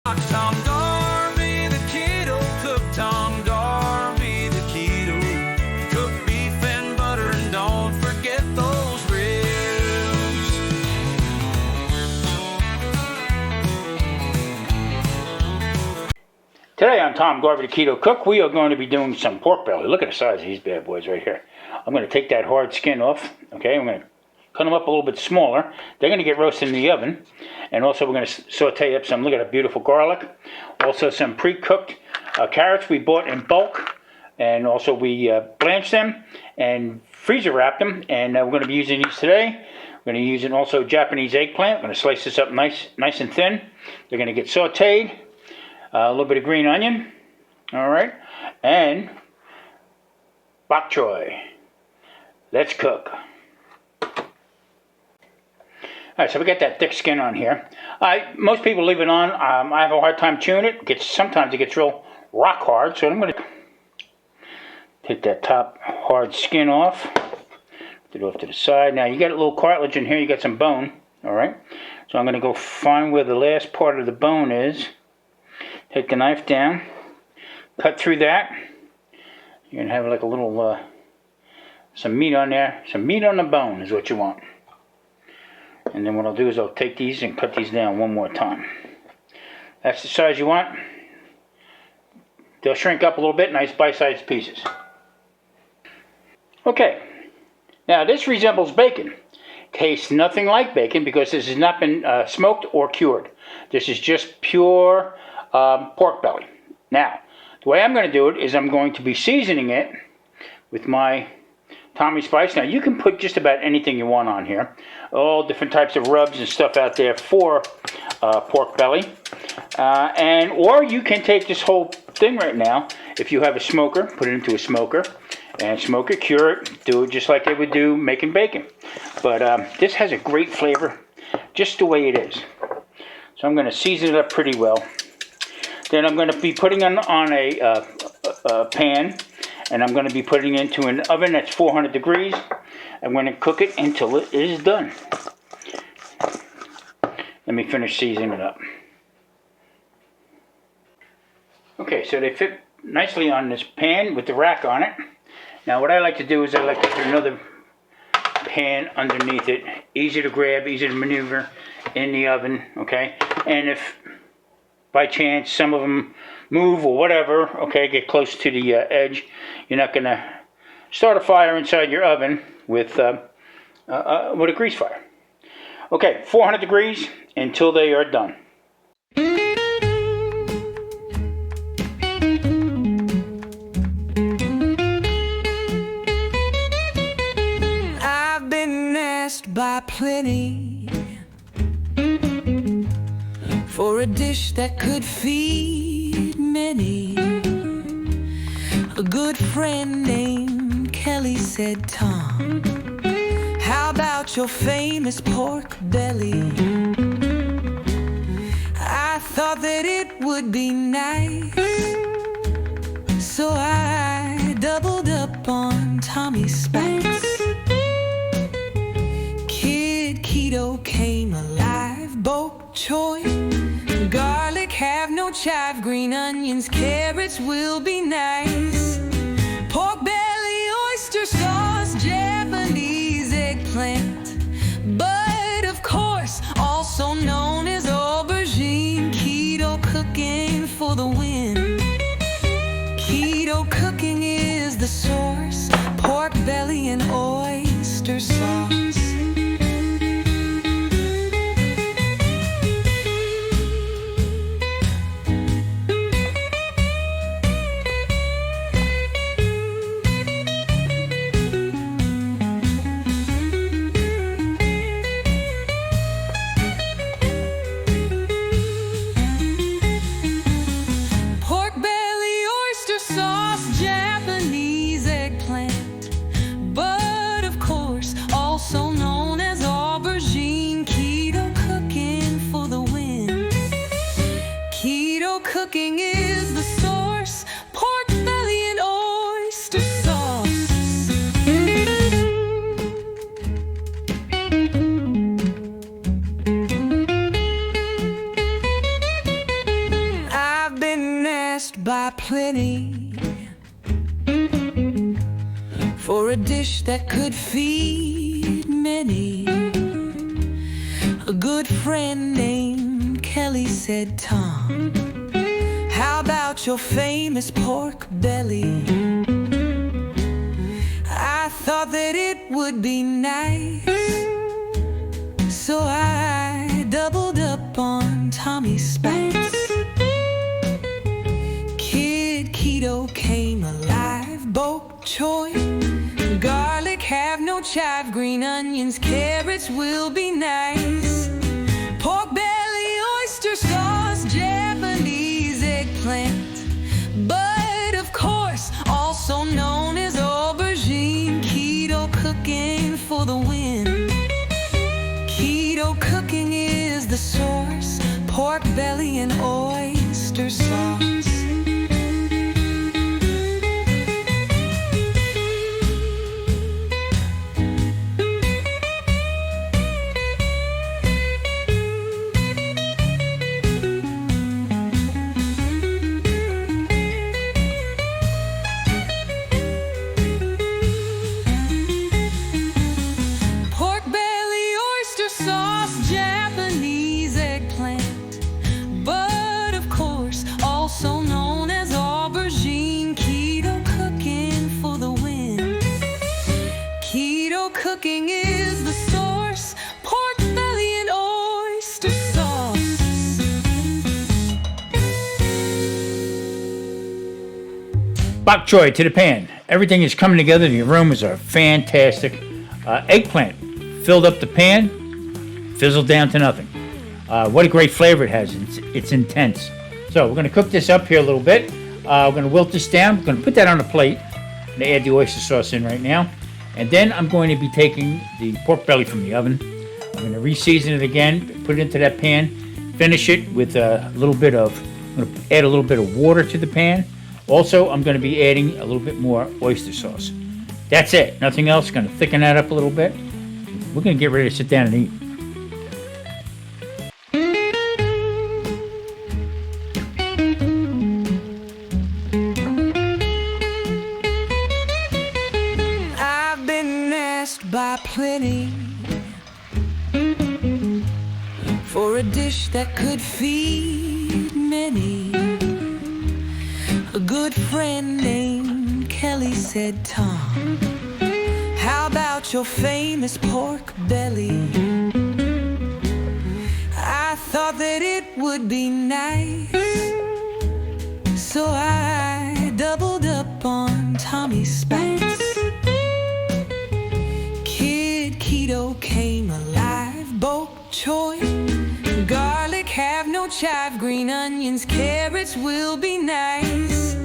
Tom Darby, the keto cook. Tom Darby, the keto cook. Beef and butter, and don't forget those ribs. Today on Tom Garvey, the Keto Cook, we are going to be doing some pork belly. Look at the size of these bad boys right here. I'm going to take that hard skin off. Okay, I'm going to cut them up a little bit smaller. They're going to get roasted in the oven. And also we're going to saute up some, look at that beautiful garlic. Also some pre-cooked carrots we bought in bulk. And also we blanched them and freezer wrapped them. And we're going to be using these today. We're going to use also Japanese eggplant. We're going to slice this up nice and thin. They're going to get sauteed. A little bit of green onion. All right. And bok choy. Let's cook. Alright, so we got that thick skin on here. Most people leave it on. I have a hard time chewing it. Sometimes it gets real rock hard. So I'm going to take that top hard skin off. Put it off to the side. Now you got a little cartilage in here. You got some bone. Alright. So I'm going to go find where the last part of the bone is. Take the knife down. Cut through that. You're going to have like a little, some meat on there. Some meat on the bone is what you want. And then what I'll do is I'll take these and cut these down one more time. That's the size you want. They'll shrink up a little bit, nice bite-sized pieces. Okay, now this resembles bacon. Tastes nothing like bacon because this has not been smoked or cured. This is just pure pork belly. Now, the way I'm going to do it is I'm going to be seasoning it with my Tommy Spice. Now you can put just about anything you want on here. All different types of rubs and stuff out there for pork belly. Or you can take this whole thing right now. If you have a smoker, put it into a smoker. And smoke it, cure it. Do it just like they would do making bacon. But this has a great flavor. Just the way it is. So I'm going to season it up pretty well. Then I'm going to be putting on a pan. And I'm going to be putting it into an oven that's 400 degrees. I'm going to cook it until it is done. Let me finish seasoning it up. Okay, so they fit nicely on this pan with the rack on it. Now what I like to do is I like to put another pan underneath it. Easy to grab, easy to maneuver in the oven, okay? And if by chance some of them move or whatever, okay, get close to the edge, you're not going to start a fire inside your oven with a grease fire. Okay, 400 degrees until they are done. I've been asked by plenty for a dish that could feed many. A good friend named Kelly said, "Tom, how about your famous pork belly?" I thought that it would be nice, so I doubled up on Tommy Spice. Kid Keto came alive, bok choy, garlic, have no chive, green onions, carrots will be nice. Pork belly, oyster sauce, Japanese eggplant, but of course also known as aubergine. Keto cooking for the win. Keto cooking is the source. Pork belly and oyster sauce. Cooking is the source. Pork belly and oyster sauce. by plenty for a dish that could feed many. A good friend named Kelly said, "Tom, how about your famous pork belly?" I thought that it would be nice, so I doubled up on Tommy's spice. Kid keto came alive, bok choy, garlic, have no chive, green onions, carrots will be nice. Pork belly, oyster sauce, Japanese eggplant, but of course also known as aubergine. Keto cooking for the win. Keto cooking is the source. Pork belly and oyster sauce. Japanese eggplant, but of course also known as aubergine. Keto cooking for the win. Keto cooking is the source. Pork belly and oyster sauce. Bok choy to the pan. Everything is coming together. The aromas are fantastic. Eggplant filled up the pan, fizzled down to nothing. What a great flavor it has. It's intense. So we're going to cook this up here a little bit. We're going to wilt this down. We're going to put that on a plate. I'm going to add the oyster sauce in right now. And then I'm going to be taking the pork belly from the oven. I'm going to re-season it again, put it into that pan, finish it with a little bit of, I'm going to add a little bit of water to the pan. Also, I'm going to be adding a little bit more oyster sauce. That's it. Nothing else. Going to thicken that up a little bit. We're going to get ready to sit down and eat. I've been asked by plenty for a dish that could feed many. A good friend named Kelly said, "Tom, how about your famous pork belly?" I thought that it would be nice, so I doubled up on Tommy's spice. Kid keto came alive, bok choy, garlic, have no chive, green onions, carrots will be nice.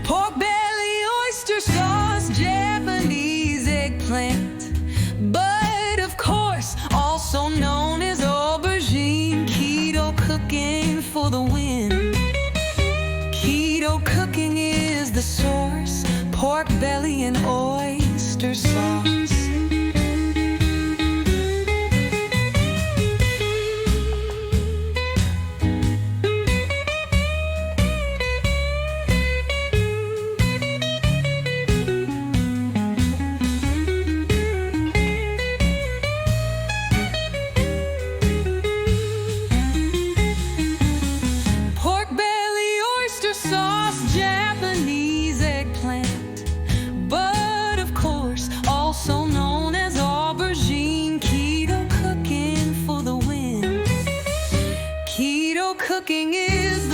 Pork belly, oyster sauce, Japanese eggplant, but of course also known as aubergine. Keto cooking for the win. Keto cooking is the source. Pork belly and oyster sauce. Sauce, Japanese eggplant, but of course also known as aubergine. Keto cooking for the win. Keto cooking is